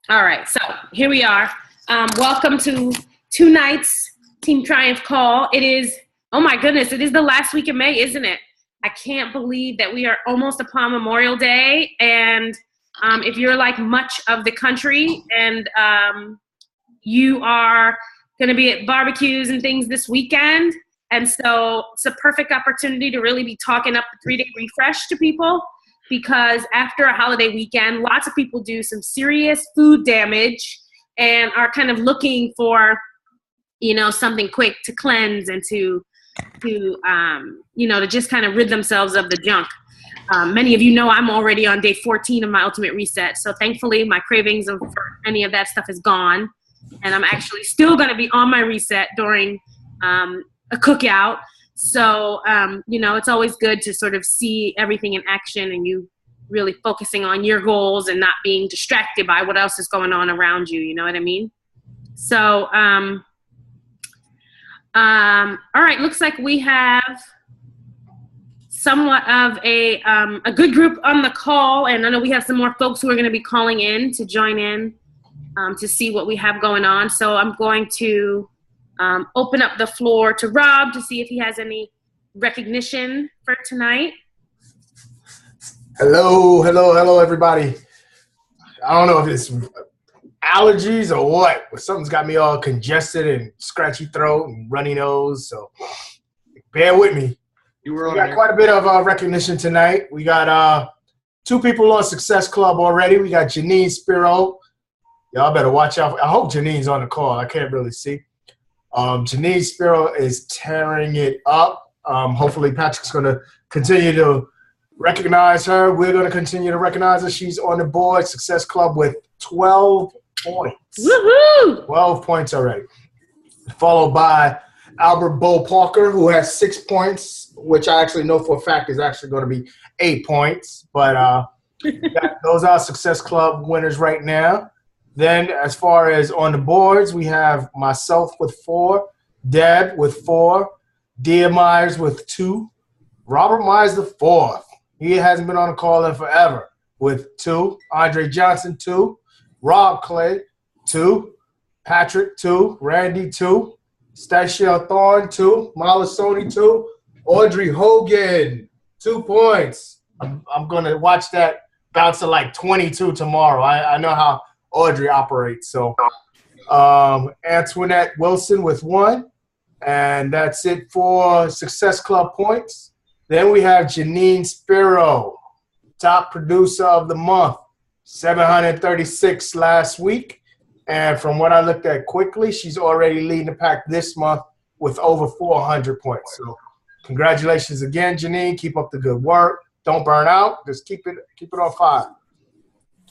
All right, so here we are. Welcome to two nights Team Triumph call. It is, oh my goodness, it is the last week of May, isn't it? I can't believe that we are almost upon Memorial Day. And if you're like much of the country and you are going to be at barbecues and things this weekend, and so it's a perfect opportunity to really be talking up the 3-day refresh to people. Because after a holiday weekend, lots of people do some serious food damage and are kind of looking for, something quick to cleanse and to just kind of rid themselves of the junk. Many of you know I'm already on day 14 of my ultimate reset. So thankfully my cravings for any of that stuff is gone. And I'm actually still going to be on my reset during a cookout. So, it's always good to sort of see everything in action and you really focusing on your goals and not being distracted by what else is going on around you. You know what I mean? So, all right. Looks like we have somewhat of a good group on the call. And I know we have some more folks who are going to be calling in to join in to see what we have going on. So I'm going to open up the floor to Rob to see if he has any recognition for tonight. Hello, everybody. I don't know if it's allergies or what, but something's got me all congested and scratchy throat and runny nose, so bear with me. We got quite a bit of recognition tonight. We got 2 people on Success Club already. We got Janine Spiro. Y'all better watch out. I hope Janine's on the call. I can't really see. Janine Spiro is tearing it up. Hopefully Patrick's going to continue to recognize her. We're going to continue to recognize her. She's on the board, Success Club, with 12 points. Woohoo! 12 points already. Followed by Albert Bo Parker, who has 6 points, which I actually know for a fact is actually going to be 8 points. But those are Success Club winners right now. Then as far as on the boards, we have myself with 4, Deb with 4, Dia Myers with 2, Robert Myers the 4th. He hasn't been on a call in forever with 2, Andre Johnson 2, Rob Clay 2, Patrick 2, Randy 2, Stachel Thorne 2, Mala Sony 2, Audrey Hogan 2 points. I'm going to watch that bounce to like 22 tomorrow. I know how Audrey operates. So Antoinette Wilson with 1, and that's it for Success Club points. Then we have Janine Spiro, top producer of the month, 736 last week. And from what I looked at quickly, she's already leading the pack this month with over 400 points. So congratulations again, Janine. Keep up the good work. Don't burn out. Just keep it on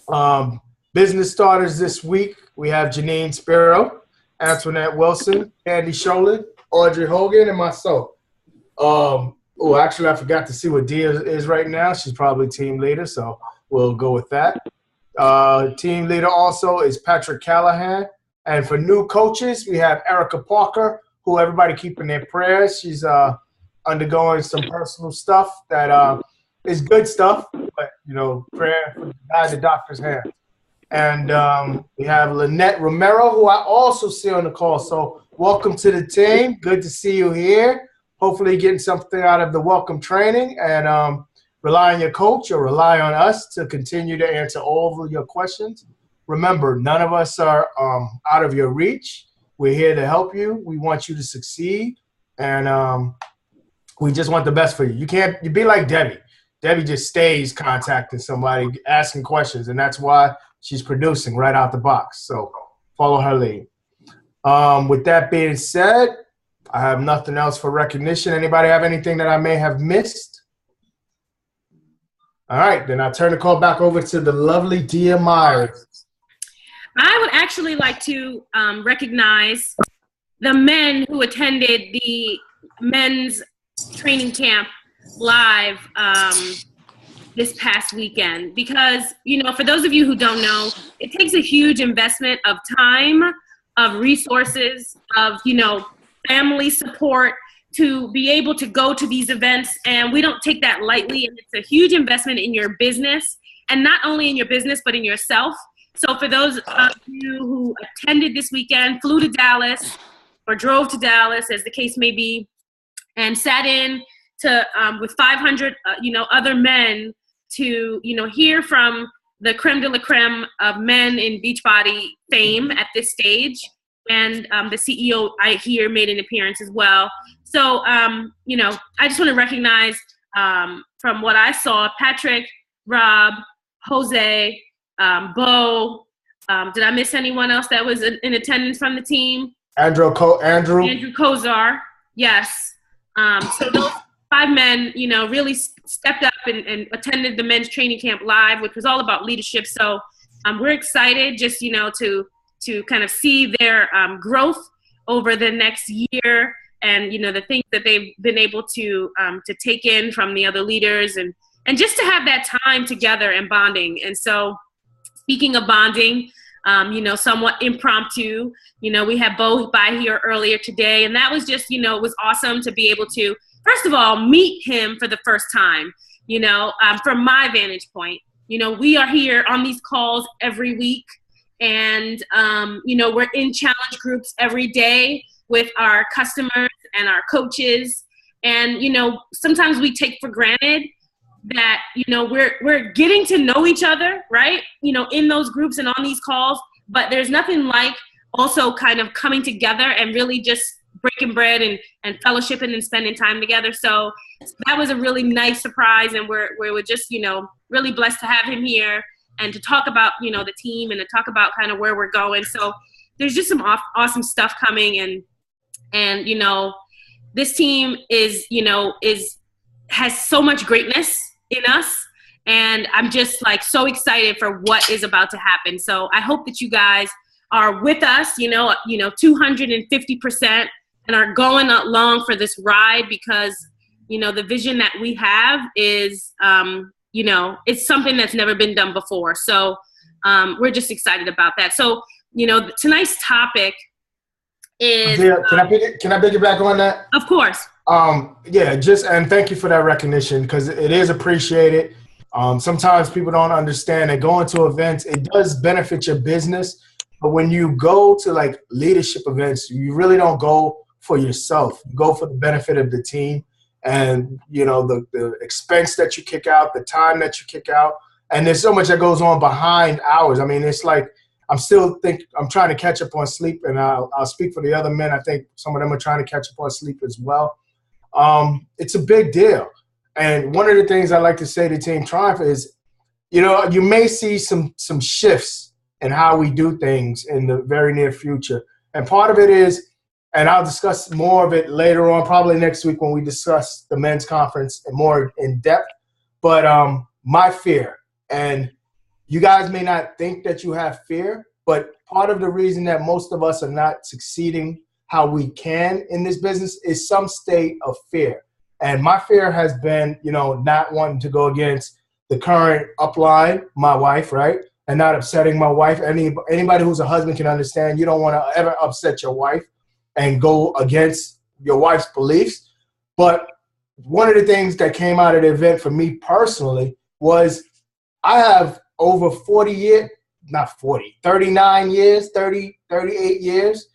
fire. Business starters this week, we have Janine Spiro, Antoinette Wilson, Andy Sholin, Audrey Hogan, and myself. Actually, I forgot to see what Dia is right now. She's probably team leader, so we'll go with that. Team leader also is Patrick Callahan. And for new coaches, we have Erica Parker, who everybody keep in their prayers. She's undergoing some personal stuff that is good stuff, but, prayer for the doctor's hand. And we have Lynette Romero, who I also see on the call. So welcome to the team. Good to see you here. Hopefully getting something out of the welcome training, and rely on your coach or rely on us to continue to answer all of your questions. Remember, none of us are out of your reach. We're here to help you. We want you to succeed, and we just want the best for you. You be like Debbie. Debbie just stays contacting somebody, asking questions, and that's why she's producing right out the box. So follow her lead. With that being said, I have nothing else for recognition. Anybody have anything that I may have missed? All right, then I'll turn the call back over to the lovely Dia Myers. I would actually like to recognize the men who attended the men's training camp live this past weekend, because, for those of you who don't know, it takes a huge investment of time, of resources, of, family support to be able to go to these events. And we don't take that lightly. And it's a huge investment in your business, and not only in your business, but in yourself. So for those of you who attended this weekend, flew to Dallas or drove to Dallas, as the case may be, and sat in to with 500, other men to, hear from the creme de la creme of men in Beachbody fame at this stage. And the CEO, I hear, made an appearance as well. So, I just want to recognize from what I saw, Patrick, Rob, Jose, Bo. Did I miss anyone else that was in attendance from the team? Andrew Kozar, yes. So those 5 men, really stepped up and attended the men's training camp live, which was all about leadership. So we're excited just, to kind of see their growth over the next year, and the things that they've been able to take in from the other leaders, and just to have that time together and bonding. And so, speaking of bonding, somewhat impromptu, we had Bo by here earlier today, and that was just, it was awesome to be able to, first of all, meet him for the first time, from my vantage point. We are here on these calls every week, and, we're in challenge groups every day with our customers and our coaches. And, sometimes we take for granted that, we're getting to know each other, right? In those groups and on these calls, but there's nothing like also kind of coming together and really just breaking bread and fellowshipping and spending time together. So that was a really nice surprise. And we're just, really blessed to have him here and to talk about, the team and to talk about kind of where we're going. So there's just some awesome stuff coming. And, this team has so much greatness in us, and I'm just so excited for what is about to happen. So I hope that you guys are with us, 250%, and are going along for this ride, because the vision that we have is it's something that's never been done before. So we're just excited about that. So tonight's topic is can I piggyback on that? Of course. And thank you for that recognition, because it is appreciated. Sometimes people don't understand that going to events, it does benefit your business, but when you go to leadership events, you really don't go for yourself. You go for the benefit of the team, and the expense that you kick out, the time that you kick out, and there's so much that goes on behind hours. I mean, it's I'm trying to catch up on sleep, and I'll speak for the other men. I think some of them are trying to catch up on sleep as well. It's a big deal. And one of the things I like to say to Team Triumph is, you may see some shifts in how we do things in the very near future. And part of it is, and I'll discuss more of it later on, probably next week when we discuss the men's conference more in depth, but my fear, and you guys may not think that you have fear, but part of the reason that most of us are not succeeding how we can in this business is some state of fear. And my fear has been, not wanting to go against the current upline, my wife, right? And not upsetting my wife. Anybody who's a husband can understand you don't want to ever upset your wife and go against your wife's beliefs. But one of the things that came out of the event for me personally was I have over 38 years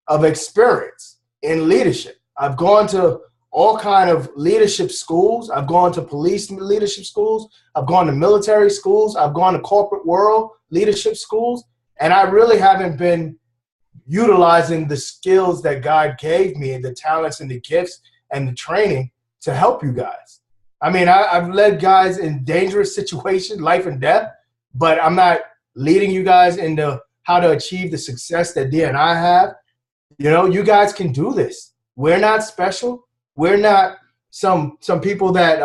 of experience in leadership. I've gone to all kind of leadership schools. I've gone to police leadership schools. I've gone to military schools. I've gone to corporate world leadership schools. And I really haven't been utilizing the skills that God gave me and the talents and the gifts and the training to help you guys. I mean, I've led guys in dangerous situations, life and death, but I'm not leading you guys into how to achieve the success that Dia and I have. You guys can do this. We're not special. We're not some people that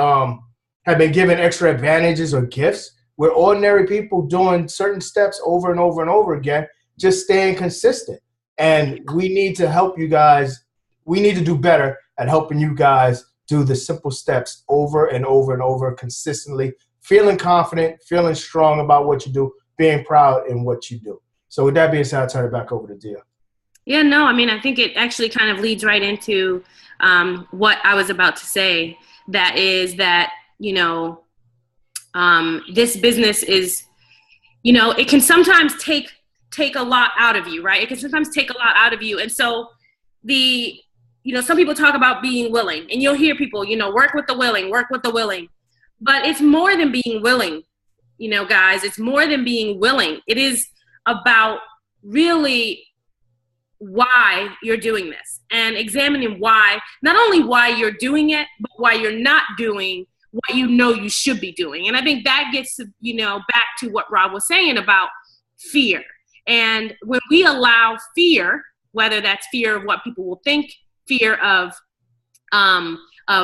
have been given extra advantages or gifts. We're ordinary people doing certain steps over and over and over again, just staying consistent. And we need to help you guys. We need to do better at helping you guys do the simple steps over and over and over consistently, feeling confident, feeling strong about what you do, being proud in what you do. So with that being said, I'll turn it back over to Dia. Yeah, no, I mean, I think it actually kind of leads right into what I was about to say. That is that, this business it can sometimes take a lot out of you, right? It can sometimes take a lot out of you. And so some people talk about being willing, and you'll hear people, work with the willing. But it's more than being willing, guys. It's more than being willing. It is about really why you're doing this and examining why, not only why you're doing it, but why you're not doing what you should be doing. And I think that gets to, back to what Rob was saying about fear. And when we allow fear, whether that's fear of what people will think, fear of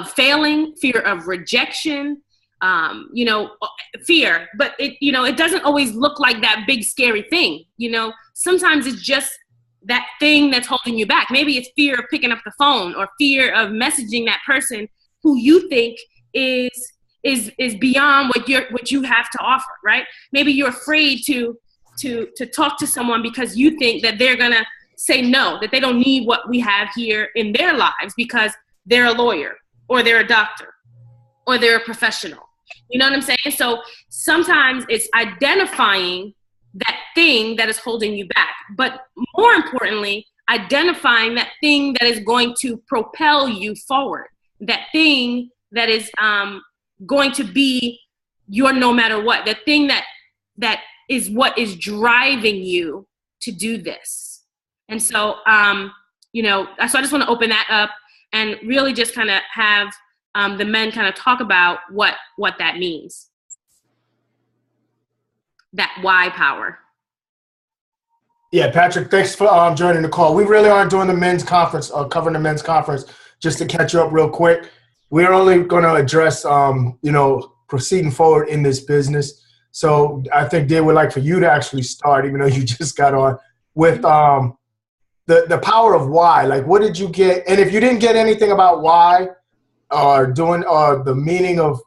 failing, fear of rejection, fear, but it doesn't always look like that big scary thing. Sometimes it's just that thing that's holding you back. Maybe it's fear of picking up the phone, or fear of messaging that person who you think is beyond what you have to offer, right? Maybe you're afraid to talk to someone because you think that they're gonna say no, that they don't need what we have here in their lives because they're a lawyer, or they're a doctor, or they're a professional. You know what I'm saying? So sometimes it's identifying that thing that is holding you back, but more importantly, identifying that thing that is going to propel you forward, that thing that is going to be your no matter what, the thing that is what is driving you to do this. And so, so I just want to open that up and really just kind of have the men kind of talk about what that means. That why power. Yeah, Patrick, thanks for joining the call. We really aren't doing the men's conference, covering the men's conference. Just to catch you up real quick, we're only going to address, proceeding forward in this business. So I think they would like for you to actually start, even though you just got on, with the power of why. Like, what did you get? And if you didn't get anything about why, or the meaning of,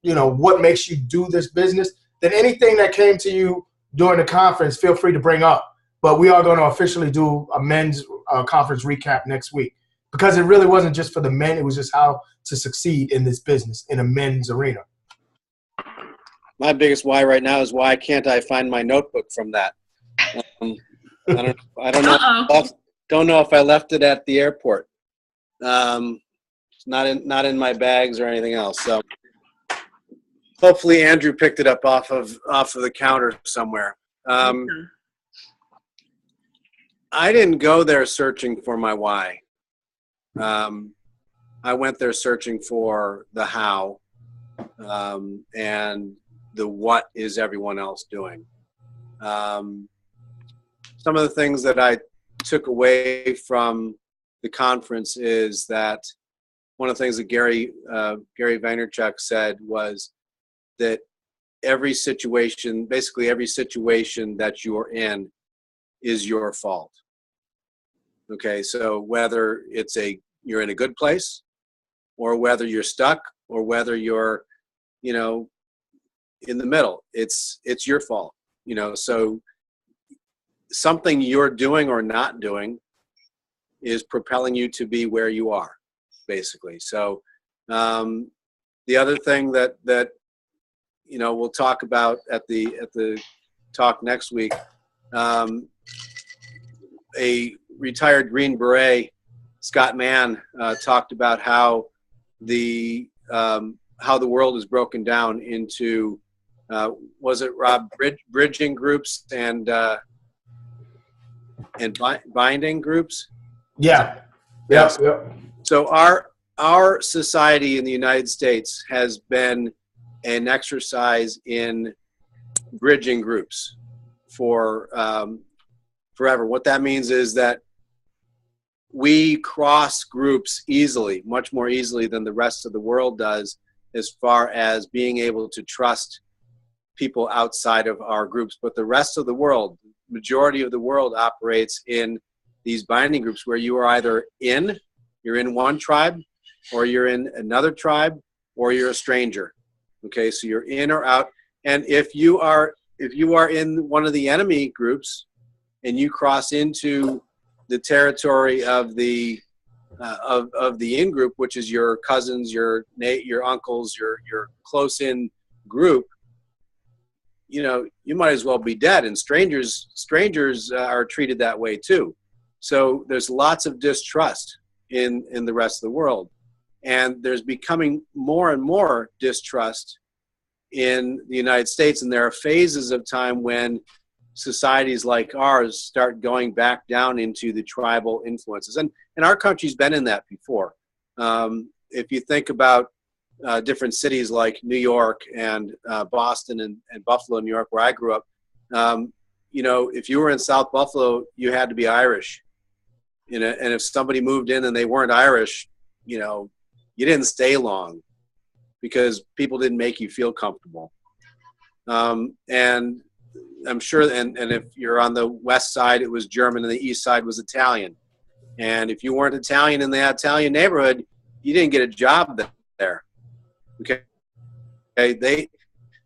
what makes you do this business, then anything that came to you during the conference, feel free to bring up. But we are going to officially do a men's conference recap next week, because it really wasn't just for the men. It was just how to succeed in this business in a men's arena. My biggest why right now is why can't I find my notebook from that? I don't know. Don't know if I left it at the airport. It's not in my bags or anything else. So hopefully Andrew picked it up off of the counter somewhere. I didn't go there searching for my why. I went there searching for the how, and the what is everyone else doing. Some of the things that I took away from the conference is that one of the things that Gary Vaynerchuk said was that basically every situation that you're in is your fault. Okay, so whether you're in a good place, or whether you're stuck, or whether you're, in the middle, it's your fault. So something you're doing or not doing is propelling you to be where you are, basically. So the other thing that we'll talk about at the talk next week, a retired Green Beret, Scott Mann, talked about how the world is broken down into was it Rob, bridging groups and binding groups? Yeah. Yes. Yep. So our society in the United States has been an exercise in bridging groups for forever. What that means is that we cross groups easily, much more easily than the rest of the world does, as far as being able to trust people outside of our groups. But the rest of the world, majority of the world, operates in these binding groups where you are either you're in one tribe, or you're in another tribe, or you're a stranger. Okay, so you're in or out. And if you are in one of the enemy groups and you cross into the territory of the in group, which is your cousins, your uncles, your close in group, you know, you might as well be dead. And strangers are treated that way too. So there's lots of distrust in the rest of the world. And there's becoming more and more distrust in the United States. And there are phases of time when societies like ours start going back down into the tribal influences. And our country's been in that before. If you think about different cities like New York and Boston and Buffalo, New York, where I grew up, you know, if you were in South Buffalo, you had to be Irish. You know, and if somebody moved in and they weren't Irish, you know, you didn't stay long because people didn't make you feel comfortable. And I'm sure, and if you're on the west side, it was German, and the east side was Italian. And if you weren't Italian in the Italian neighborhood, you didn't get a job there. Okay,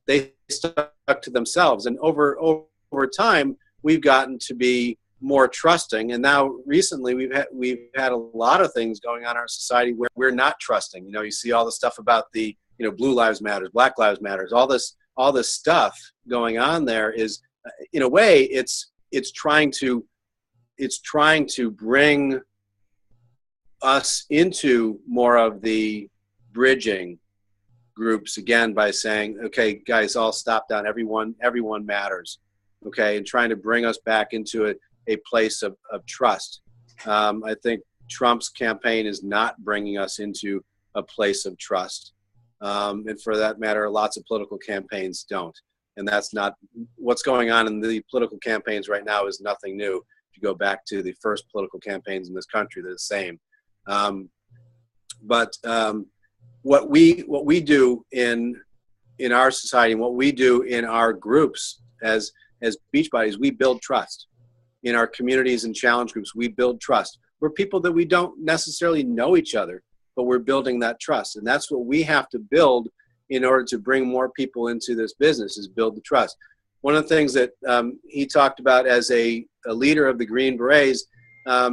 they stuck to themselves, and over time, we've gotten to be more trusting. And now recently, we've had a lot of things going on in our society where we're not trusting. You know, you see all the stuff about the, you know, Blue Lives Matter, Black Lives Matter, all this stuff going on there is, in a way, it's trying to bring us into more of the bridging groups again by saying, okay, guys, all stop down. Everyone matters. Okay, and trying to bring us back into a place of trust. I think Trump's campaign is not bringing us into a place of trust. And for that matter, lots of political campaigns don't. And that's not what's going on in the political campaigns right now is nothing new. If you go back to the first political campaigns in this country, they're the same. But what we do in our society and what we do in our groups as Beachbodies, we build trust. In our communities and challenge groups, we build trust. We're people that we don't necessarily know each other, but we're building that trust. And that's what we have to build in order to bring more people into this business, is build the trust. One of the things that he talked about as a leader of the Green Berets,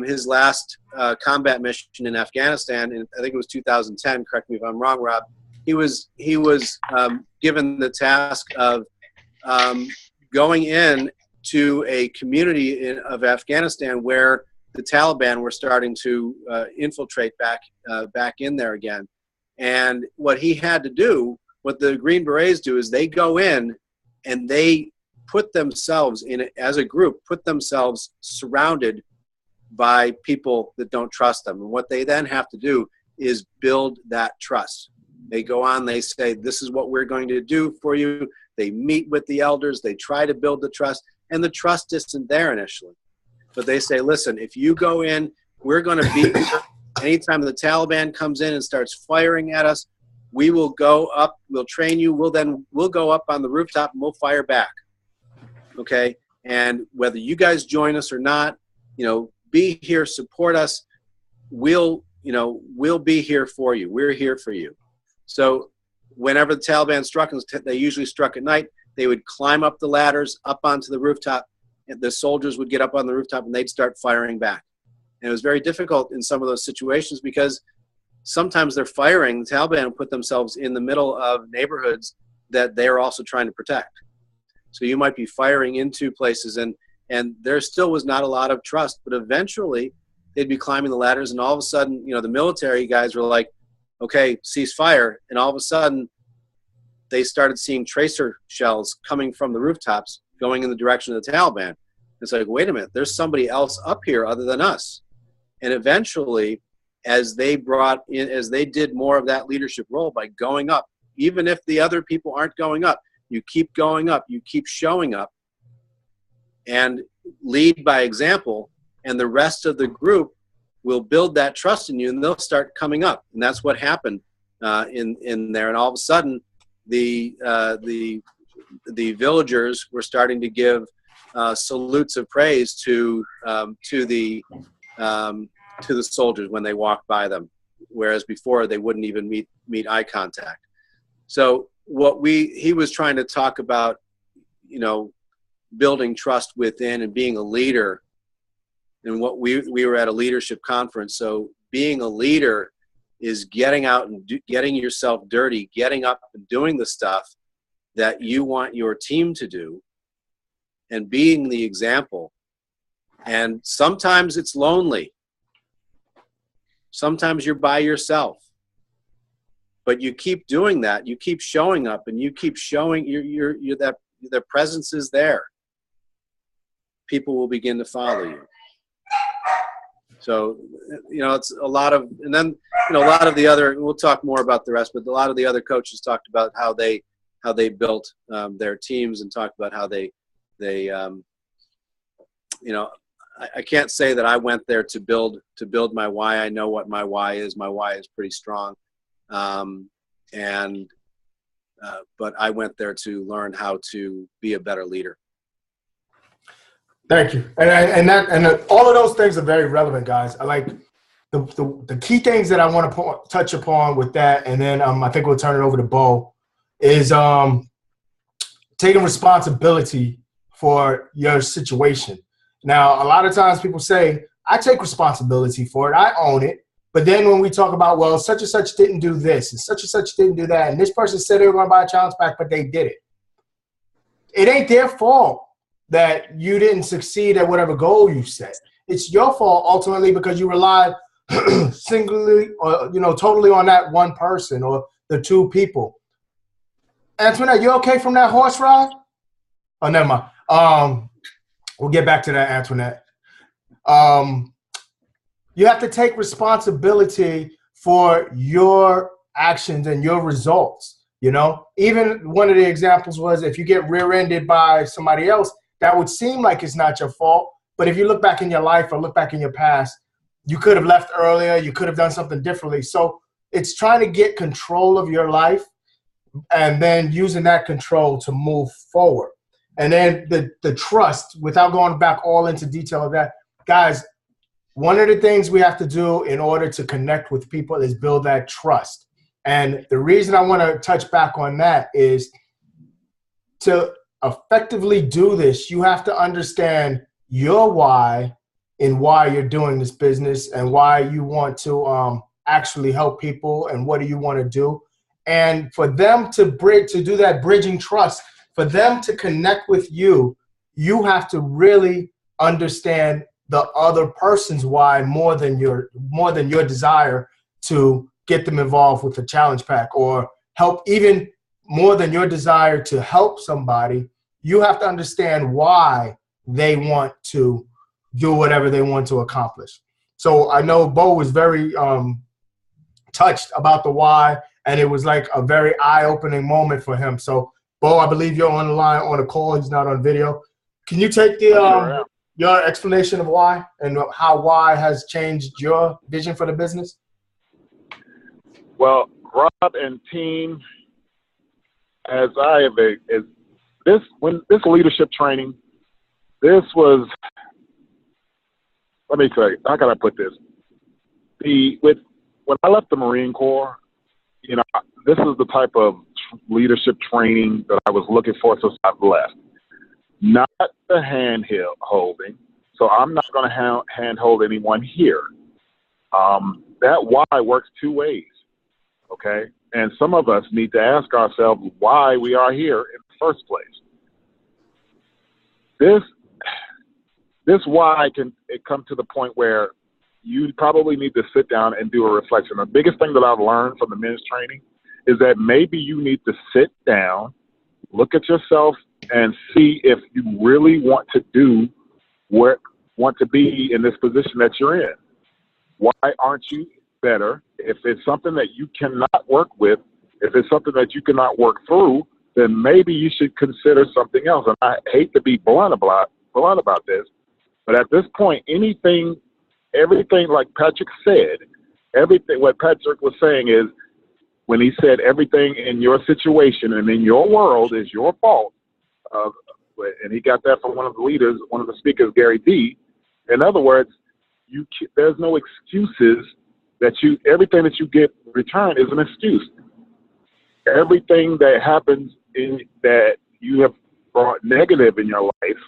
his last combat mission in Afghanistan, and I think it was 2010, correct me if I'm wrong, Rob, he was given the task of going in to a community of Afghanistan where the Taliban were starting to infiltrate back in there again. And what he had to do, what the Green Berets do, is they go in and they put themselves in, as a group, put themselves surrounded by people that don't trust them. And what they then have to do is build that trust. They go on, they say, this is what we're going to do for you. They meet with the elders, they try to build the trust, and the trust isn't there initially. But they say, listen, if you go in, we're going to be here. Anytime the Taliban comes in and starts firing at us, we will go up, we'll train you, we'll go up on the rooftop and we'll fire back. Okay? And whether you guys join us or not, you know, be here, support us. We'll be here for you. We're here for you. So whenever the Taliban struck, they usually struck at night, they would climb up the ladders, up onto the rooftop, and the soldiers would get up on the rooftop and they'd start firing back. And it was very difficult in some of those situations because sometimes they're firing, the Taliban put themselves in the middle of neighborhoods that they're also trying to protect. So you might be firing into places and there still was not a lot of trust, but eventually they'd be climbing the ladders and all of a sudden, you know, the military guys were like, okay, cease fire. And all of a sudden they started seeing tracer shells coming from the rooftops going in the direction of the Taliban. It's like, wait a minute, there's somebody else up here other than us. And eventually, as they did more of that leadership role by going up, even if the other people aren't going up, you keep going up, you keep showing up, and lead by example, and the rest of the group will build that trust in you, and they'll start coming up. And that's what happened in there. And all of a sudden, the villagers were starting to give salutes of praise to the soldiers when they walked by them, whereas before they wouldn't even meet eye contact. So he was trying to talk about, you know, building trust within and being a leader. And what we were at a leadership conference. So being a leader is getting out and getting yourself dirty, getting up and doing the stuff that you want your team to do and being the example. And sometimes it's lonely. Sometimes you're by yourself. But you keep doing that. You keep showing up, and you keep showing you're that their presence is there. People will begin to follow you. So, it's a lot of, and then, a lot of the other, we'll talk more about the rest, but a lot of the other coaches talked about how they built their teams, and talked about how they I can't say that I went there to build my why. I know what my why is. My why is pretty strong. But I went there to learn how to be a better leader. Thank you. And all of those things are very relevant, guys. I like the key things that I want to touch upon with that, and then I think we'll turn it over to Bo, is taking responsibility for your situation. Now, a lot of times people say, I take responsibility for it, I own it. But then when we talk about, well, such and such didn't do this, and such didn't do that, and this person said they were going to buy a challenge pack, but they did it. It ain't their fault that you didn't succeed at whatever goal you set. It's your fault ultimately because you relied singly or totally on that one person or the two people. Antoinette, you okay from that horse ride? Oh, never mind. We'll get back to that, Antoinette. You have to take responsibility for your actions and your results. Even one of the examples was if you get rear-ended by somebody else, that would seem like it's not your fault. But if you look back in your life or look back in your past, you could have left earlier. You could have done something differently. So it's trying to get control of your life and then using that control to move forward. And then the trust, without going back all into detail of that, guys, one of the things we have to do in order to connect with people is build that trust. And the reason I want to touch back on that is to effectively do this, you have to understand your why and why you're doing this business and why you want to actually help people and what do you want to do. And for them to do that bridging trust, for them to connect with you, you have to really understand the other person's why more than your desire to get them involved with the challenge pack or help, even more than your desire to help somebody. You have to understand why they want to do whatever they want to accomplish. So I know Bo was very touched about the why, and it was like a very eye-opening moment for him. So Bo, I believe you're on the line on a call. He's not on video. Can you take your explanation of why and how why has changed your vision for the business? Well, Rob and team, as I have this leadership training, this was, let me tell you, how can I put this? When I left the Marine Corps, this is the type of leadership training that I was looking for since I've left. Not the hand holding. So I'm not going to hand hold anyone here. That why works two ways. Okay. And some of us need to ask ourselves why we are here in the first place. This why can come to the point where you probably need to sit down and do a reflection. The biggest thing that I've learned from the men's training is that maybe you need to sit down, look at yourself, and see if you really want to be in this position that you're in. Why aren't you better? If it's something that you cannot work with, if it's something that you cannot work through, then maybe you should consider something else. And I hate to be blunt about this, but at this point, everything like Patrick said, what Patrick was saying is, when he said everything in your situation and in your world is your fault, and he got that from one of the leaders, one of the speakers, Gary D. In other words, there's no excuses everything that you get returned is an excuse. Everything that happens that you have brought negative in your life,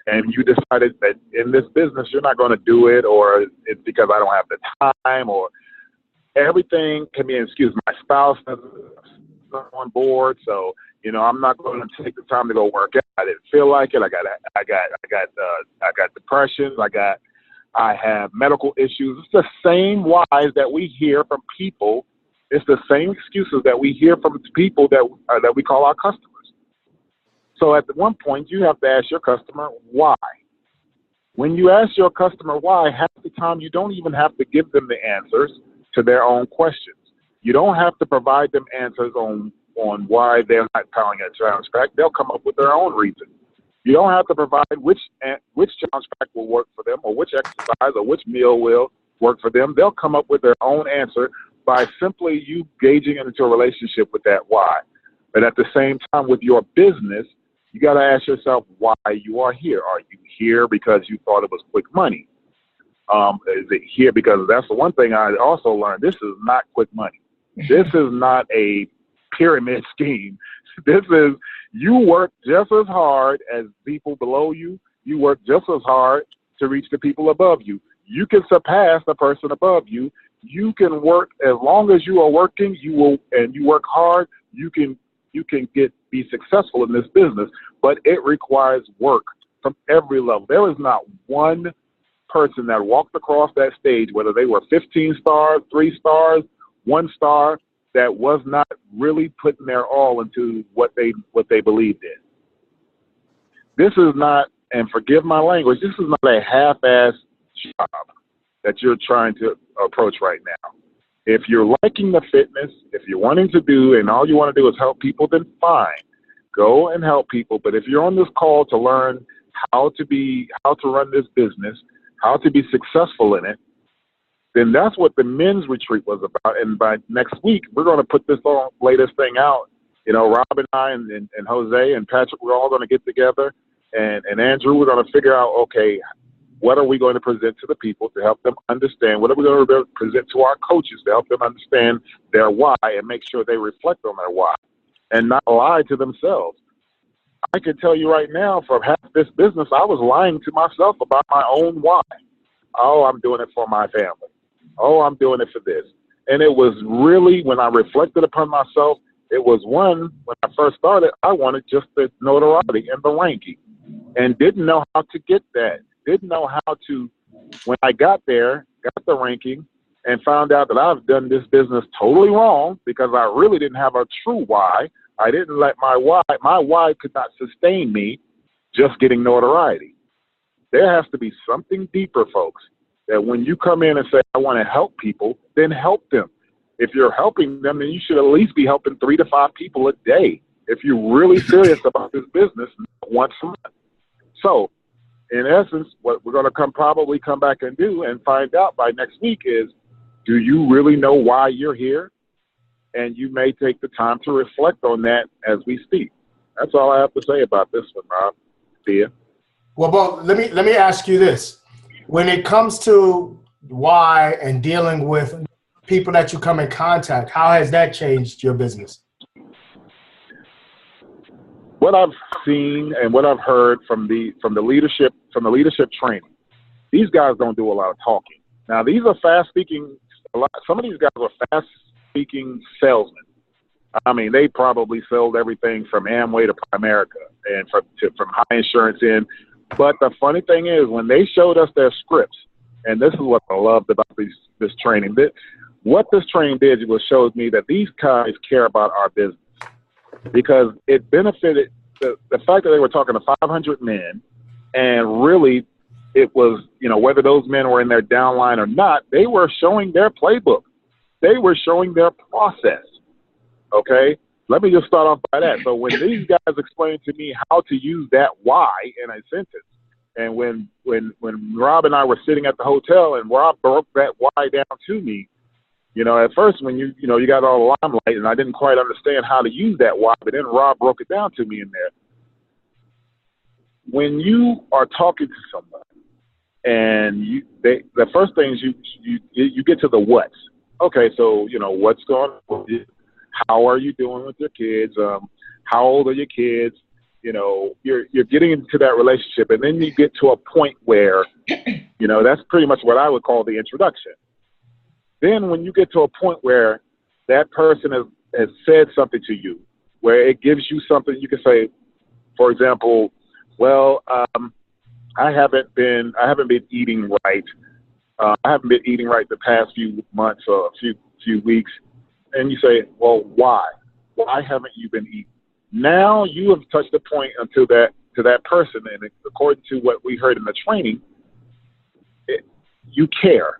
and you decided that in this business you're not going to do it, or it's because I don't have the time, or everything can be an excuse. My spouse doesn't on board, so You know, I'm not going to take the time to go work out. I didn't feel like it. I got depression. I have medical issues. It's the same whys that we hear from people. It's the same excuses that we hear from people that we call our customers. So at one point, you have to ask your customer why. When you ask your customer why, half the time you don't even have to give them the answers to their own questions. You don't have to provide them answers on why they're not powering a challenge pack. They'll come up with their own reason. You don't have to provide which challenge pack will work for them, or which exercise or which meal will work for them. They'll come up with their own answer by simply you gauging into a relationship with that why. But at the same time, with your business, you got to ask yourself why you are here. Are you here because you thought it was quick money? Is it here because that's the one thing I also learned? This is not quick money. This is not a pyramid scheme. This is, you work just as hard as people below you. You work just as hard to reach the people above you. You can surpass the person above you. You can work as long as you are working. And you work hard. You can be successful in this business, but it requires work from every level. There is not one person that walked across that stage, whether they were 15 stars, 3 stars, 1 star, that was not really putting their all into what they believed in. This is not, and forgive my language, this is not a half-ass job that you're trying to approach right now. If you're liking the fitness, if you're wanting to do, and all you want to do is help people, then fine, go and help people. But if you're on this call to learn how to run this business, how to be successful in it, then that's what the men's retreat was about. And by next week, we're going to put this latest thing out. You know, Rob and I and Jose and Patrick, we're all going to get together. And Andrew, we're going to figure out, okay, what are we going to present to the people to help them understand? What are we going to present to our coaches to help them understand their why and make sure they reflect on their why and not lie to themselves? I can tell you right now, for half this business, I was lying to myself about my own why. Oh, I'm doing it for my family. Oh, I'm doing it for this. And it was really, when I reflected upon myself, it was when I first started, I wanted just the notoriety and the ranking and didn't know how to get that. Didn't know how to, when I got there, got the ranking, and found out that I've done this business totally wrong because I really didn't have a true why. I didn't let my why could not sustain me just getting notoriety. There has to be something deeper, folks, that when you come in and say, I want to help people, then help them. If you're helping them, then you should at least be helping 3 to 5 people a day if you're really serious about this business once a month. So, in essence, what we're going to probably come back and do and find out by next week is, do you really know why you're here? And you may take the time to reflect on that as we speak. That's all I have to say about this one, Rob. Thea. Well, Bo, let me ask you this. When it comes to why and dealing with people that you come in contact, how has that changed your business? What I've seen and what I've heard from the leadership training, these guys don't do a lot of talking. Now, these are fast-speaking. Some of these guys are fast-speaking salesmen. I mean, they probably sold everything from Amway to Primerica and from high insurance in. But the funny thing is, when they showed us their scripts, and this is what I loved about this training, what this training did was showed me that these guys care about our business. Because it benefited the fact that they were talking to 500 men, and really it was, whether those men were in their downline or not, they were showing their playbook. They were showing their process. Okay? Let me just start off by that. So when these guys explained to me how to use that why in a sentence, and when Rob and I were sitting at the hotel and Rob broke that why down to me, at first when you got all the limelight and I didn't quite understand how to use that why, but then Rob broke it down to me in there. When you are talking to someone and the first things you get to the what's. Okay, so what's going on with you? How are you doing with your kids? How old are your kids? You're getting into that relationship, and then you get to a point where that's pretty much what I would call the introduction. Then when you get to a point where that person has said something to you, where it gives you something you can say, for example, well, I haven't been eating right. I haven't been eating right the past few months or a few weeks. And you say, well, why? Why haven't you been eating? Now you have touched a point to that person, and according to what we heard in the training, you care.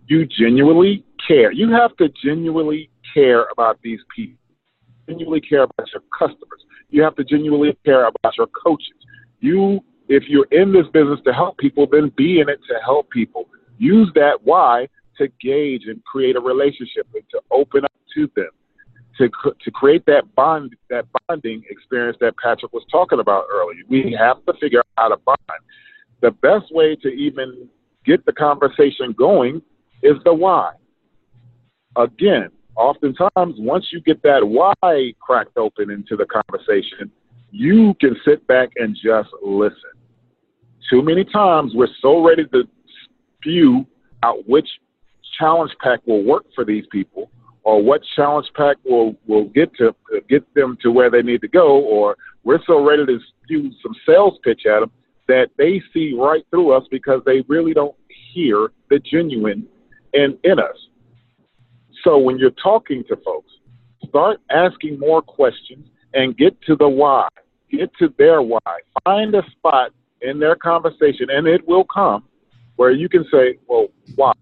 You genuinely care. You have to genuinely care about these people. Genuinely care about your customers. You have to genuinely care about your coaches. If you're in this business to help people, then be in it to help people. Use that why to gauge and create a relationship and to open up to them, to create that bonding experience that Patrick was talking about earlier. We have to figure out how to bond. The best way to even get the conversation going is the why. Again, oftentimes, once you get that why cracked open into the conversation, you can sit back and just listen. Too many times, we're so ready to spew out which challenge pack will work for these people, or what challenge pack will get them to where they need to go, or we're so ready to spew some sales pitch at them that they see right through us because they really don't hear the genuine in us. So when you're talking to folks, start asking more questions and get to the why. Get to their why. Find a spot in their conversation, and it will come, where you can say, well, why?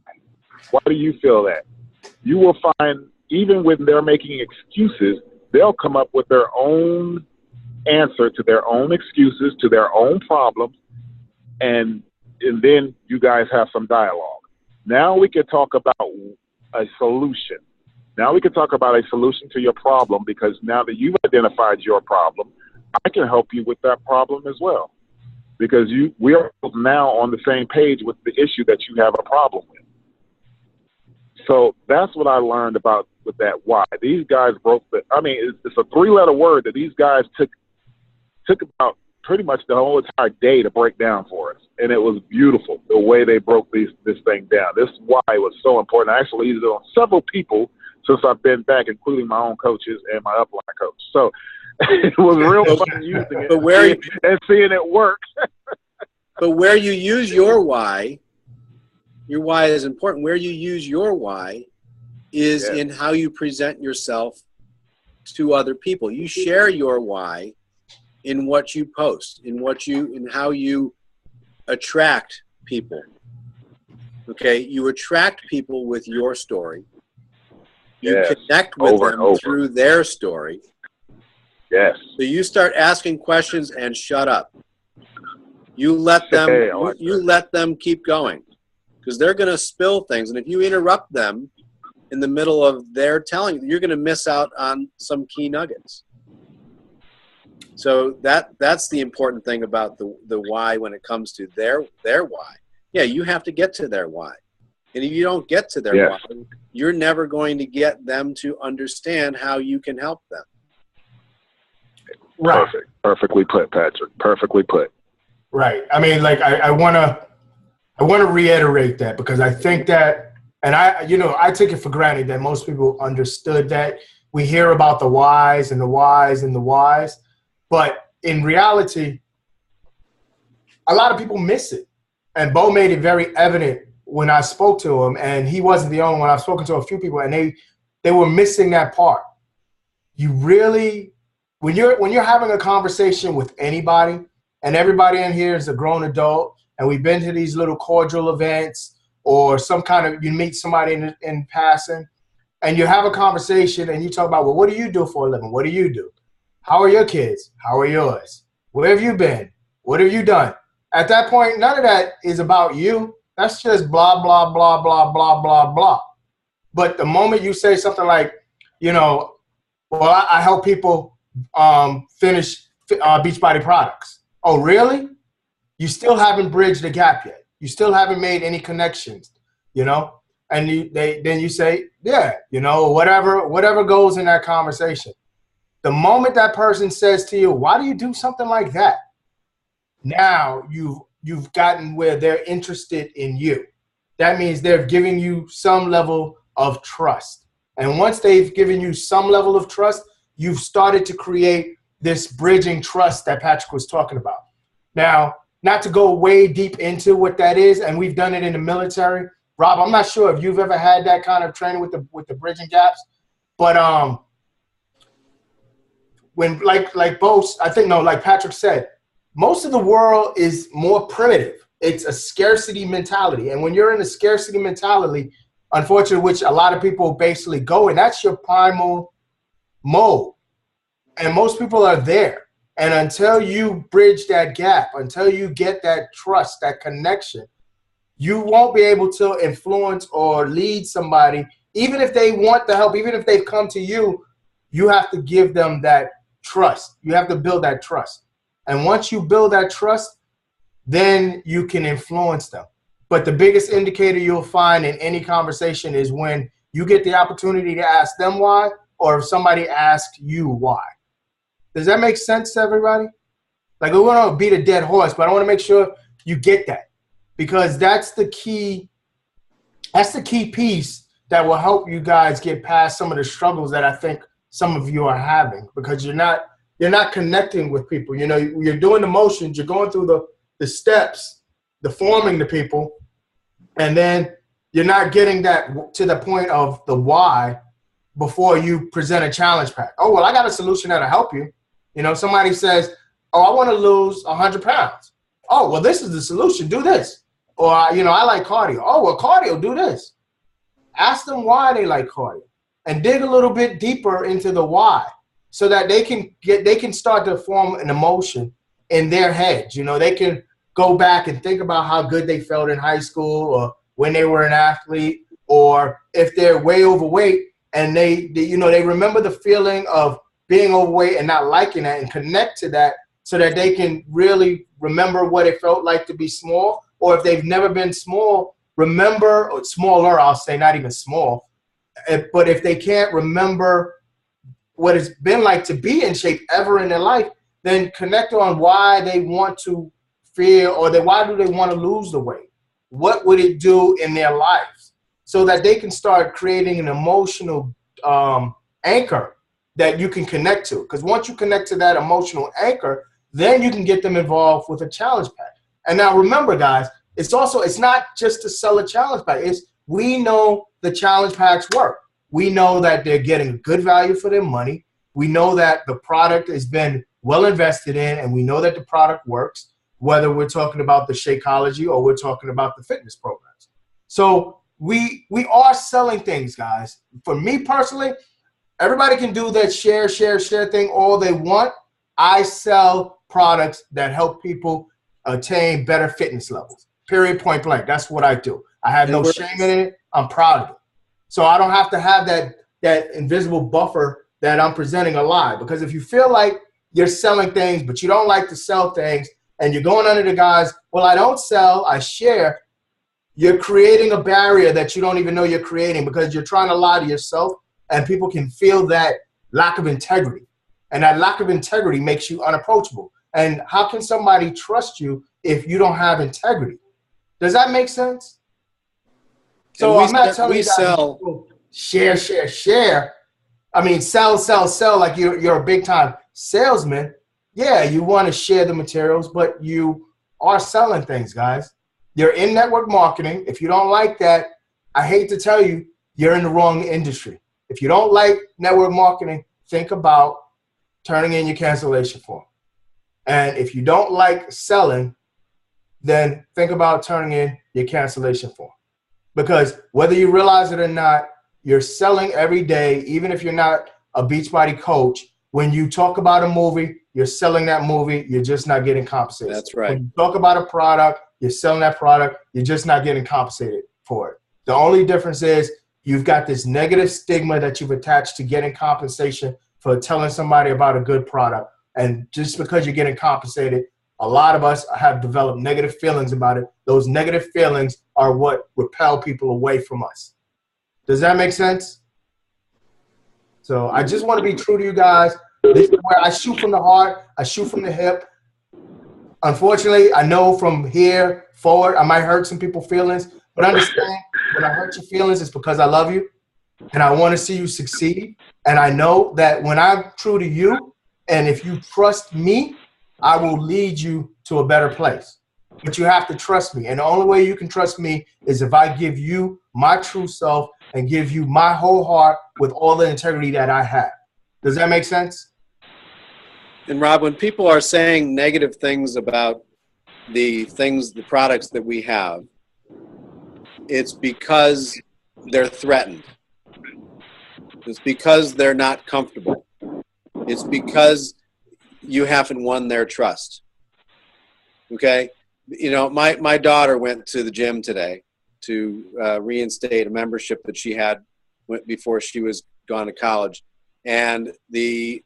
Why do you feel that? You will find, even when they're making excuses, they'll come up with their own answer to their own excuses, to their own problems, and then you guys have some dialogue. Now we can talk about a solution. Now we can talk about a solution to your problem, because now that you've identified your problem, I can help you with that problem as well. Because we are now on the same page with the issue that you have a problem with. So that's what I learned about with that why. These guys it's a 3-letter word that these guys took about pretty much the whole entire day to break down for us. And it was beautiful, the way they broke this thing down. This why was so important. I actually used it on several people since I've been back, including my own coaches and my upline coach. So it was real fun using it and seeing it work. But where you use your why is important. Where you use your why is in how you present yourself to other people. You share your why in what you post, in how you attract people. Okay, you attract people with your story. You connect with them through their story. Yes. So you start asking questions and shut up. You let them. You let them keep going, because they're going to spill things, and if you interrupt them in the middle of their telling, you're going to miss out on some key nuggets. So that's the important thing about the why when it comes to their why. Yeah, you have to get to their why. And if you don't get to their why, you're never going to get them to understand how you can help them. Right. Perfect. Perfectly put, Patrick. Perfectly put. Right. I mean, like, I want to reiterate that, because I think that, and I take it for granted that most people understood that. We hear about the whys and the whys and the whys, but in reality, a lot of people miss it. And Bo made it very evident when I spoke to him, and he wasn't the only one. I've spoken to a few people, and they were missing that part. You really, when you're having a conversation with anybody, and everybody in here is a grown adult, and we've been to these little cordial events, or some kind of, you meet somebody in passing, and you have a conversation, and you talk about, well, what do you do for a living? What do you do? How are your kids? How are yours? Where have you been? What have you done? At that point, none of that is about you. That's just blah, blah, blah, blah, blah, blah, blah. But the moment you say something like, well, I help people finish Beachbody products. Oh, really? You still haven't bridged the gap yet. You still haven't made any connections, And then you say, whatever goes in that conversation. The moment that person says to you, why do you do something like that? Now you've gotten where they're interested in you. That means they're giving you some level of trust. And once they've given you some level of trust, you've started to create this bridging trust that Patrick was talking about. Now, not to go way deep into what that is, and we've done it in the military. Rob, I'm not sure if you've ever had that kind of training with the bridging gaps, but when like both, I think, no, like Patrick said, most of the world is more primitive. It's a scarcity mentality. And when you're in a scarcity mentality, unfortunately, which a lot of people basically go in, that's your primal mode. And most people are there. And until you bridge that gap, until you get that trust, that connection, you won't be able to influence or lead somebody. Even if they want the help, even if they've come to you, you have to give them that trust. You have to build that trust. And once you build that trust, then you can influence them. But the biggest indicator you'll find in any conversation is when you get the opportunity to ask them why, or if somebody asks you why. Does that make sense to everybody? Like, we want to beat a dead horse, but I want to make sure you get that, because that's the key. That's the key piece that will help you guys get past some of the struggles that I think some of you are having, because you're not connecting with people. You know, you're doing the motions, you're going through the steps, the forming the people, and then you're not getting that to the point of the why before you present a challenge pack. Oh, well, I got a solution that'll help you. You know, somebody says, oh, I want to lose 100 pounds. Oh, well, this is the solution. Do this. Or, you know, I like cardio. Oh, well, cardio, do this. Ask them why they like cardio and dig a little bit deeper into the why, so that they can start to form an emotion in their heads. You know, they can go back and think about how good they felt in high school, or when they were an athlete, or if they're way overweight and they remember the feeling of being overweight and not liking that, and connect to that so that they can really remember what it felt like to be small. Or if they've never been small, remember, or smaller, I'll say, not even small. But if they can't remember what it's been like to be in shape ever in their life, then connect on why they want to feel, or why do they want to lose the weight? What would it do in their lives? So that they can start creating an emotional anchor that you can connect to. Because once you connect to that emotional anchor, then you can get them involved with a challenge pack. And now remember, guys, it's not just to sell a challenge pack. We know the challenge packs work. We know that they're getting good value for their money. We know that the product has been well invested in, and we know that the product works, whether we're talking about the Shakeology or we're talking about the fitness programs. So we are selling things, guys. For me personally, everybody can do that share thing all they want. I sell products that help people attain better fitness levels. Period, point blank. That's what I do. I have no shame in it. I'm proud of it. So I don't have to have that invisible buffer that I'm presenting a lie. Because if you feel like you're selling things, but you don't like to sell things, and you're going under the guise, well, I don't sell, I share, you're creating a barrier that you don't even know you're creating, because you're trying to lie to yourself, and people can feel that lack of integrity. And that lack of integrity makes you unapproachable. And how can somebody trust you if you don't have integrity? Does that make sense? So I'm not telling you guys share. I mean, sell like you're a big time salesman. Yeah, you want to share the materials, but you are selling things, guys. You're in network marketing. If you don't like that, I hate to tell you, you're in the wrong industry. If you don't like network marketing, think about turning in your cancellation form. And if you don't like selling, then think about turning in your cancellation form. Because whether you realize it or not, you're selling every day. Even if you're not a Beachbody coach, when you talk about a movie, you're selling that movie. You're just not getting compensated. That's right. When you talk about a product, you're selling that product. You're just not getting compensated for it. The only difference is you've got this negative stigma that you've attached to getting compensation for telling somebody about a good product. And just because you're getting compensated, a lot of us have developed negative feelings about it. Those negative feelings are what repel people away from us. Does that make sense? So I just want to be true to you guys. This is where I shoot from the heart. I shoot from the hip. Unfortunately, I know from here forward, I might hurt some people's feelings. But understand, when I hurt your feelings, it's because I love you. and I want to see you succeed. And I know that when I'm true to you, and if you trust me, I will lead you to a better place. But you have to trust me. And the only way you can trust me is if I give you my true self and give you my whole heart with all the integrity that I have. Does that make sense? And Rob, when people are saying negative things about the products that we have, it's because they're threatened. It's because they're not comfortable. It's because you haven't won their trust. Okay? You know, my daughter went to the gym today to reinstate a membership that she had before she was gone to college. And the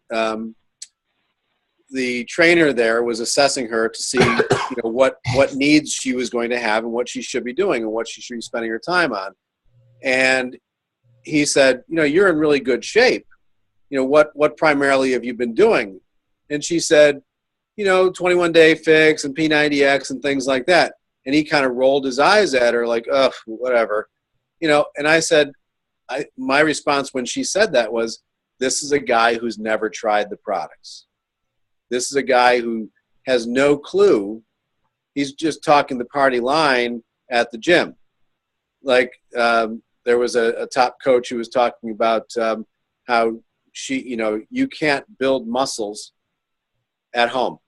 trainer there was assessing her to see, you know, what needs she was going to have and what she should be doing and what she should be spending her time on. And he said, you know, you're in really good shape. You know, what primarily have you been doing? And she said, you know, 21-day fix and P90X and things like that. And he kind of rolled his eyes at her like, ugh, whatever. You know, and I said, my response when she said that was, this is a guy who's never tried the products. This is a guy who has no clue. He's just talking the party line at the gym. Like there was a top coach who was talking about how you can't build muscles at home.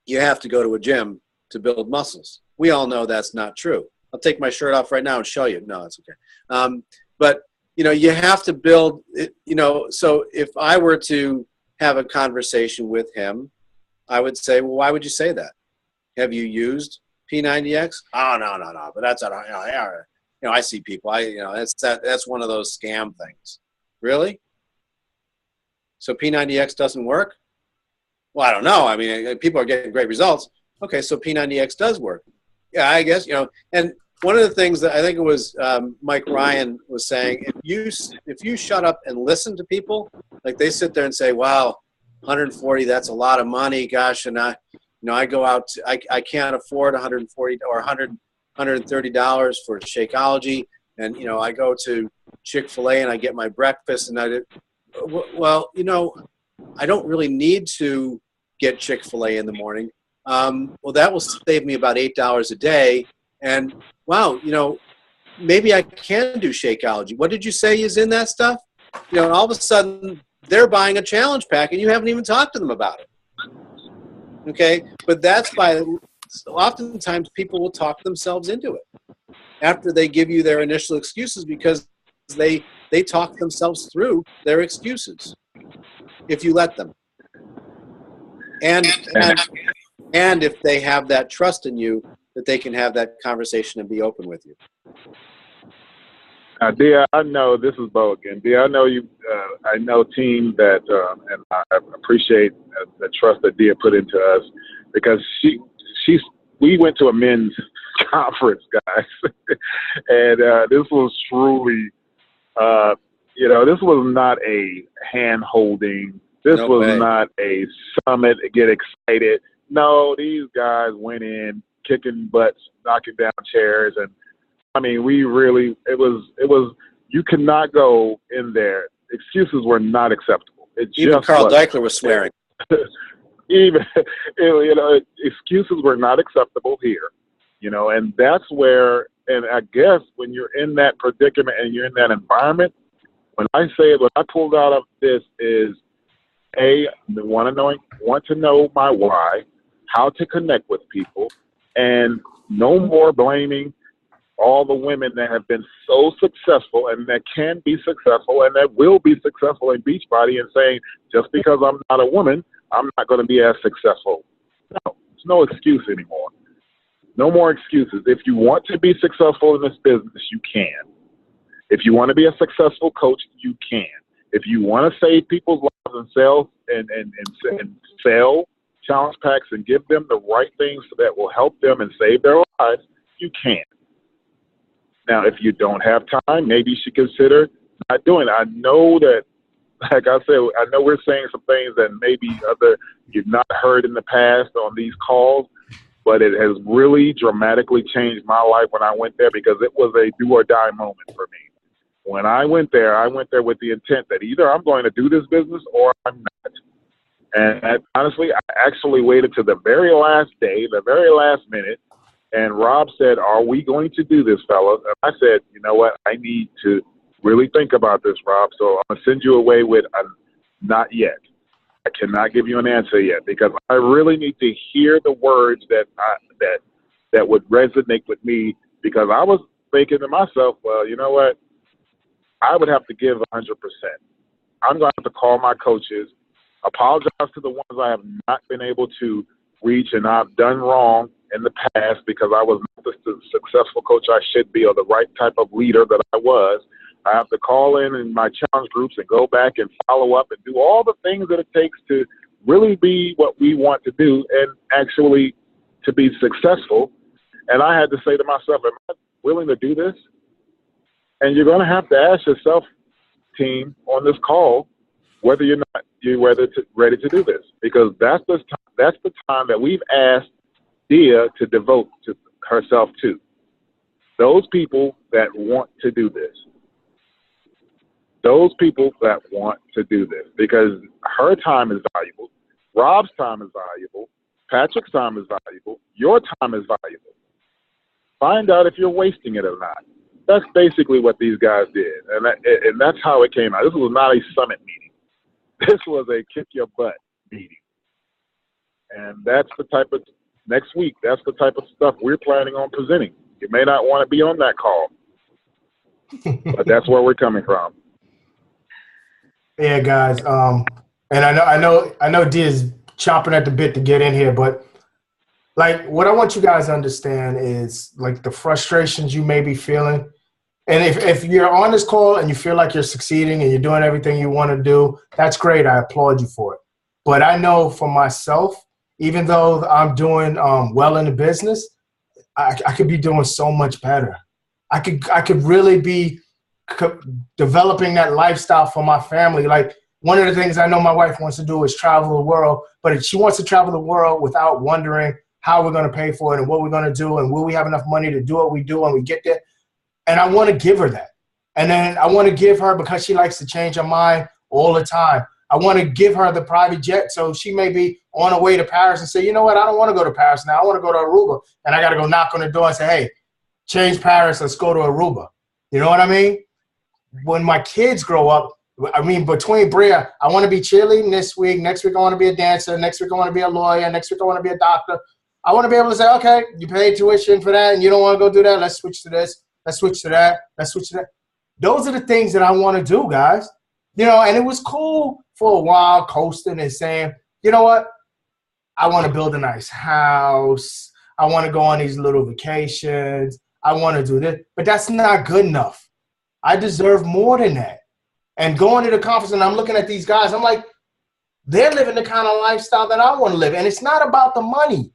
You have to go to a gym to build muscles. We all know that's not true. I'll take my shirt off right now and show you. No, it's okay. But, you know, you have to build it, you know, so if I were to have a conversation with him, I would say, well, why would you say that? Have you used P90X? Oh, no. But that's, you know, I see people, that's one of those scam things. Really? So P90X doesn't work? Well, I don't know. I mean, people are getting great results. Okay, so P90X does work. Yeah, I guess, you know, and one of the things that I think it was Mike Ryan was saying, if you shut up and listen to people, like they sit there and say, wow, 140, that's a lot of money. Gosh, and I go out, I can't afford 140 or $130 for Shakeology. And, you know, I go to Chick-fil-A and I get my breakfast and well, you know, I don't really need to get Chick-fil-A in the morning. Well, that will save me about $8 a day. And wow, you know, maybe I can do Shakeology. What did you say is in that stuff? You know, and all of a sudden they're buying a challenge pack and you haven't even talked to them about it. Okay. But oftentimes people will talk themselves into it after they give you their initial excuses because they talk themselves through their excuses if you let them. And if they have that trust in you, that they can have that conversation and be open with you. Dia, I know this is Bo again. Dia, I know you. I know, team, that, and I appreciate the trust that Dia put into us because we went to a men's conference, guys, and this was truly, you know, this was not a hand holding. This was not a summit. Get excited. No, these guys went in kicking butts, knocking down chairs, and I mean, it was. You could not go in there. Excuses were not acceptable. Even Carl Deichler was swearing. Excuses were not acceptable here, you know, and that's where. And I guess when you're in that predicament and you're in that environment, when I pulled out of this is want to know my why, how to connect with people, and no more blaming all the women that have been so successful and that can be successful and that will be successful in Beachbody and saying, just because I'm not a woman, I'm not going to be as successful. No, there's no excuse anymore. No more excuses. If you want to be successful in this business, you can. If you want to be a successful coach, you can. If you want to save people's lives and sell challenge packs and give them the right things that will help them and save their lives, you can. Now, if you don't have time, maybe you should consider not doing it. I know that, like I said, I know we're saying some things that maybe you've not heard in the past on these calls, but it has really dramatically changed my life when I went there because it was a do or die moment for me. when I went there with the intent that either I'm going to do this business or I'm not. And honestly, I actually waited to the very last day, the very last minute, and Rob said, "Are we going to do this, fellas?" And I said, "You know what? I need to really think about this, Rob. So I'm going to send you away with a not yet. I cannot give you an answer yet because I really need to hear the words that would resonate with me, because I was thinking to myself, well, you know what? I would have to give 100%. I'm going to have to call my coaches, apologize to the ones I have not been able to reach and I've done wrong in the past because I was not the successful coach I should be or the right type of leader that I was. I have to call in my challenge groups and go back and follow up and do all the things that it takes to really be what we want to do and actually to be successful." And I had to say to myself, am I willing to do this? And you're going to have to ask yourself, team, on this call, whether you're ready to do this, because that's the time that we've asked Dia to devote to herself to. Those people that want to do this. Those people that want to do this, because her time is valuable, Rob's time is valuable, Patrick's time is valuable, your time is valuable. Find out if you're wasting it or not. That's basically what these guys did, and that's how it came out. This was not a summit meeting. This was a kick your butt meeting, and that's the type of next week. That's the type of stuff we're planning on presenting. You may not want to be on that call, but that's where we're coming from. Yeah, guys. And I know D is chomping at the bit to get in here, but like what I want you guys to understand is like the frustrations you may be feeling. And if you're on this call and you feel like you're succeeding and you're doing everything you want to do, that's great. I applaud you for it. But I know for myself, even though I'm doing well in the business, I could be doing so much better. I could really be developing that lifestyle for my family. Like one of the things I know my wife wants to do is travel the world, but she wants to travel the world without wondering how we're going to pay for it and what we're going to do and will we have enough money to do what we do when we get there. And I want to give her that. And then I want to give her, because she likes to change her mind all the time, I want to give her the private jet so she may be on her way to Paris and say, you know what, I don't want to go to Paris now. I want to go to Aruba. And I got to go knock on the door and say, hey, change Paris, let's go to Aruba. You know what I mean? When my kids grow up, I mean, between Bria, I want to be cheerleading this week. Next week, I want to be a dancer. Next week, I want to be a lawyer. Next week, I want to be a doctor. I want to be able to say, okay, you paid tuition for that and you don't want to go do that. Let's switch to this. Let's switch to that. Let's switch to that. Those are the things that I want to do, guys. You know, and it was cool for a while coasting and saying, you know what? I want to build a nice house. I want to go on these little vacations. I want to do this. But that's not good enough. I deserve more than that. And going to the conference and I'm looking at these guys, I'm like, they're living the kind of lifestyle that I want to live. And it's not about the money.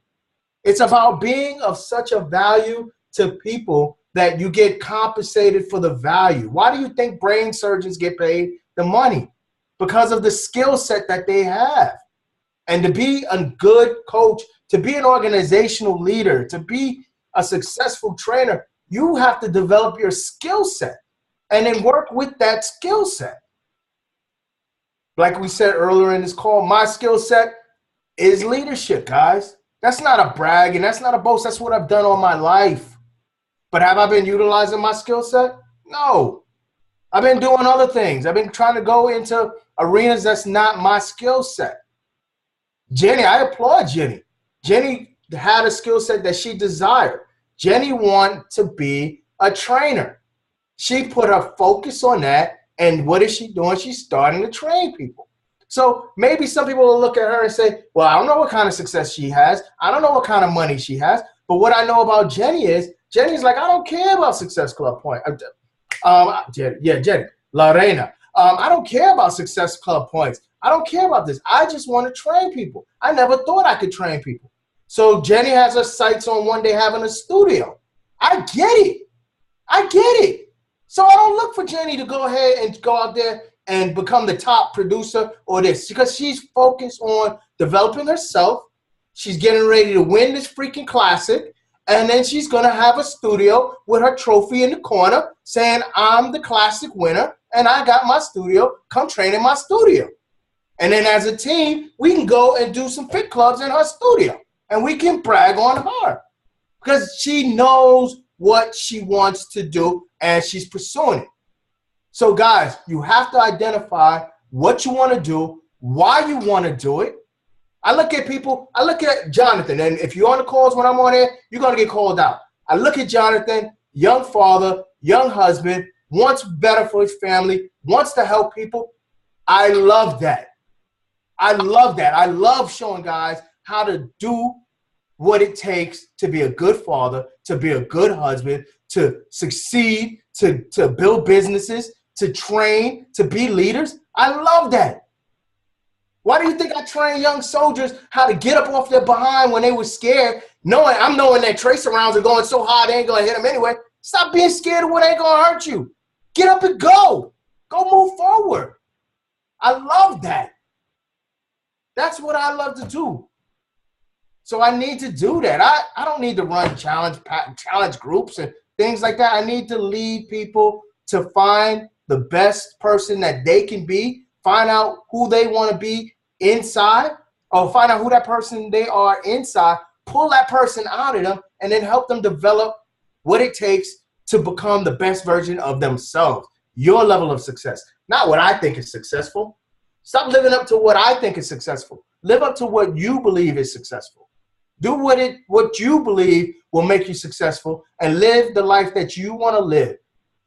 It's about being of such a value to people that you get compensated for the value. Why do you think brain surgeons get paid the money? Because of the skill set that they have. And to be a good coach, to be an organizational leader, to be a successful trainer, you have to develop your skill set and then work with that skill set. Like we said earlier in this call, my skill set is leadership, guys. That's not a brag and that's not a boast. That's what I've done all my life. But have I been utilizing my skill set? No. I've been doing other things. I've been trying to go into arenas that's not my skill set. Jenny, I applaud Jenny. Jenny had a skill set that she desired. Jenny wanted to be a trainer. She put her focus on that, and what is she doing? She's starting to train people. So maybe some people will look at her and say, well, I don't know what kind of success she has. I don't know what kind of money she has. But what I know about Jenny is, Jenny's like, I don't care about Success Club Point. Jenny, Lorena. I don't care about Success Club Points. I don't care about this. I just want to train people. I never thought I could train people. So Jenny has her sights on one day having a studio. I get it. I get it. So I don't look for Jenny to go ahead and go out there and become the top producer or this, because she's focused on developing herself. She's getting ready to win this freaking classic. And then she's going to have a studio with her trophy in the corner saying, I'm the classic winner and I got my studio. Come train in my studio. And then as a team, we can go and do some fit clubs in her studio. And we can brag on her because she knows what she wants to do and she's pursuing it. So guys, you have to identify what you want to do, why you want to do it. I look at Jonathan, and if you're on the calls when I'm on there, you're going to get called out. I look at Jonathan, young father, young husband, wants better for his family, wants to help people. I love that. I love that. I love showing guys how to do what it takes to be a good father, to be a good husband, to succeed, to build businesses, to train, to be leaders. I love that. Why do you think I train young soldiers how to get up off their behind when they were scared, knowing that tracer rounds are going so hard they ain't going to hit them anyway? Stop being scared of what ain't going to hurt you. Get up and go. Go move forward. I love that. That's what I love to do. So I need to do that. I don't need to run challenge groups and things like that. I need to lead people to find the best person that they can be, find out who they want to be inside, or find out who that person they are inside, pull that person out of them, and then help them develop what it takes to become the best version of themselves. Your level of success, not what I think is successful. Stop living up to what I think is successful. Live up to what you believe is successful. Do what you believe will make you successful and live the life that you want to live.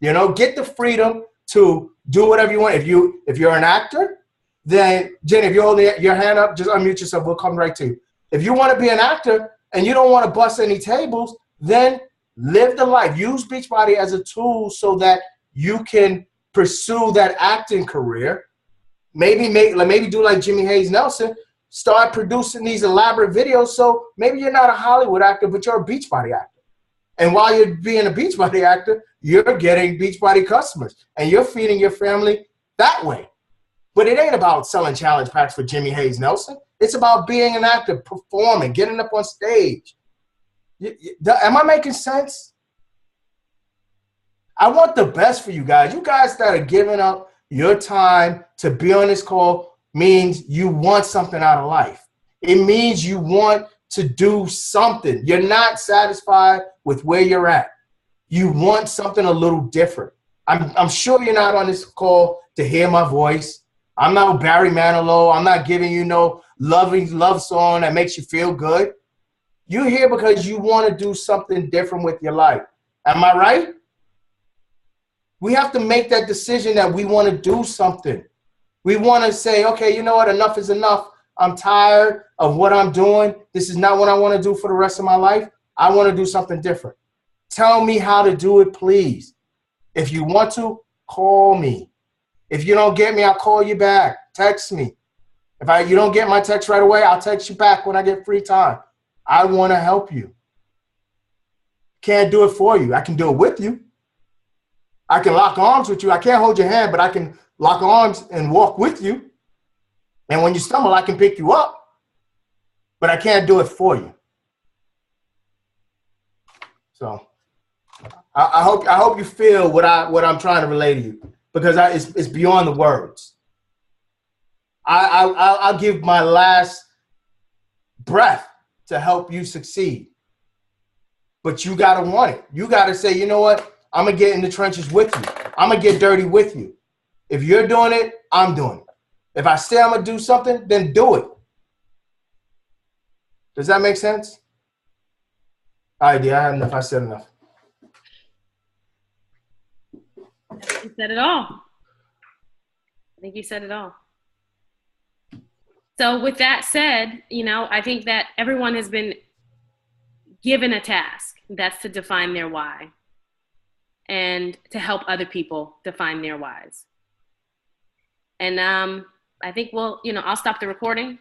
You know, get the freedom to do whatever you want. If you're an actor, then Jen, if you're holding your hand up, just unmute yourself. We'll come right to you. If you want to be an actor and you don't want to bust any tables, then live the life. Use Beachbody as a tool so that you can pursue that acting career. Maybe do like Jimmy Hayes Nelson. Start producing these elaborate videos. So maybe you're not a Hollywood actor, but you're a Beachbody actor. And while you're being a Beachbody actor, you're getting Beachbody customers and you're feeding your family that way. But it ain't about selling challenge packs for Jimmy Hayes Nelson. It's about being an actor, performing, getting up on stage. Am I making sense? I want the best for you guys. You guys that are giving up your time to be on this call means you want something out of life. It means you want to do something. You're not satisfied with where you're at. You want something a little different. I'm sure you're not on this call to hear my voice. I'm not Barry Manilow. I'm not giving you no love song that makes you feel good. You're here because you want to do something different with your life. Am I right? We have to make that decision that we want to do something. We want to say, okay, you know what? Enough is enough. I'm tired of what I'm doing. This is not what I want to do for the rest of my life. I want to do something different. Tell me how to do it, please. If you want to, call me. If you don't get me, I'll call you back. Text me. If you don't get my text right away, I'll text you back when I get free time. I want to help you. Can't do it for you. I can do it with you. I can lock arms with you. I can't hold your hand, but I can lock arms and walk with you. And when you stumble, I can pick you up. But I can't do it for you. So I hope you feel what I'm trying to relay to you, because it's beyond the words. I'll give my last breath to help you succeed. But you got to want it. You got to say, you know what? I'm going to get in the trenches with you. I'm going to get dirty with you. If you're doing it, I'm doing it. If I say I'm going to do something, then do it. Does that make sense? All right, dear, I had enough. I said enough. I think you said it all. I think you said it all. So with that said, I think that everyone has been given a task. That's to define their why and to help other people define their whys. And I think I'll stop the recording